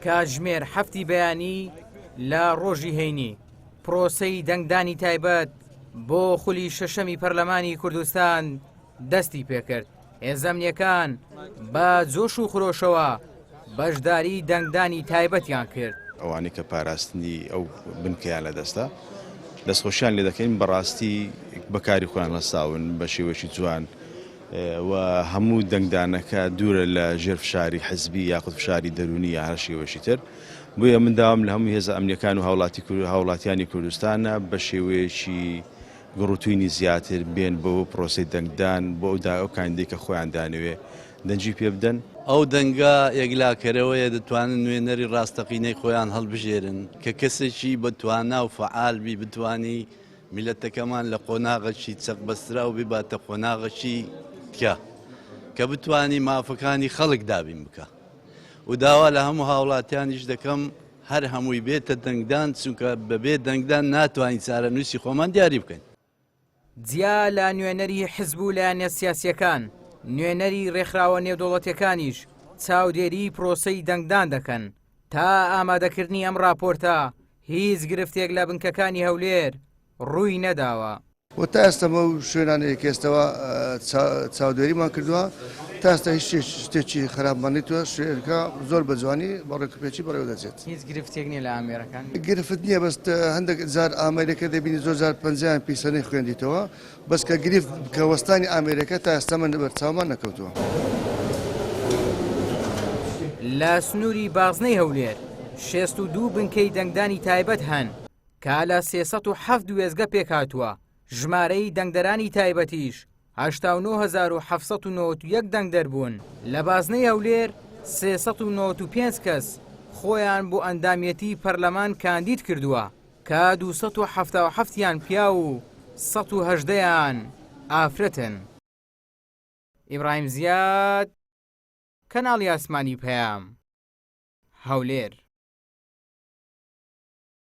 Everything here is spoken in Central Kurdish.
کاتژمێر هەفتی بەیانی لە ڕۆژی هەینی پرۆسەی دەنگدانی تایبەت بۆ خولی شەشەمی پەرلەمانی کوردستان دەستی پێکرد. هێزەمنیەکان بە جۆش و خرۆشەوە بەشداری دەنگدانی تایبەتیان کرد. ئەوانەی کە پاراستنی ئەو بنکەیان لە دەستە دەستخۆشیان لێ دەکەین بەڕاستی بەکاری خۆیان هەستاون بە شێوەشی جوان و هەموو دەنگدانەکە دوورە لە ژێر فشاری حزبی یاخود فشاری دەرونی یا هەر شێوەشی تر. بۆیە من داوام لە هەموو هێزە ئەمنیەکان و هاوڵاتیانی کوردستانە بە شێوەیەکی گڕوتوینی زیاتر بێن بۆ پرۆسەی دەنگدان بۆ ئەو کاندێک کە خۆیان دانەوێ دەنجی پێ بدەن. ئەو دەنگە یەکلاکەرەوەیە دەتوانن نوێنەری ڕاستەقینەی خۆیان هەڵبژێرن کە کەسێکی بەتوانە و فعالبی بتوانی میلەتەکەمان لە قۆناغەکی چەقبەسترا و بباتە قۆناغەکی تکە کە بتوانی مافەکانی خەڵک دابین بکە و داوا لە هەموو هاوڵاتیانیش دەکەم هەر هەمووی بێتە دەنگدان چونکە بەبێ دەنگدان ناتوانین چارەنووسی خۆمان دیاری بکەین. جیا لە نوێنەری حزب و لایەنە سیاسیەکان نوێنەری ڕێکخراوە نێودوڵەتیەکانیش چاودێری پرۆسەی دەنگدان دەکەن. تا ئامادەکردنی ئەم راپۆرتە هیچ گرفتێک لە بنکەکانی هەولێر ڕووی نەداوە. و تا ئێستەمە و شوێنانەیە ئێستەوە چاودێریمان کردووە تا ئێستا هیچ شتێکی خراپمانیتوە شوێنەکە زۆر بە جوانی بەڕێکوپێکی بەڕێوە دەچێت. هیچ گرفتێک نییە لە ئامێرەکان. گرفت نییە بەست هەندێک جار ئامێرەکە دەبینی زۆر جار 50 پیسەنەی خوێندیتەوە بەس کە گرفت کە وەستانی ئامێرەکە تا ئێستا من بەرچاومان نەکەوتووە. لە سنووری بازنەی هەولێر 62 بنکەی دەنگدانی تایبەت هەن کە لە 307 وێزگە پێکهاتووە. ژمارەی دەنگدەرانی تایبەتیش 89,791 دەنگ دەربوون. لە بازنەی هەولێر 395 کەس خۆیان بۆ ئەندامەتی پەرلەمان کاندید کردووە کە 277یان پیا و 118یان ئافرەتن. ئیبراهیم زیاد، کەناڵی ئاسمانی پەیام، هەولێر.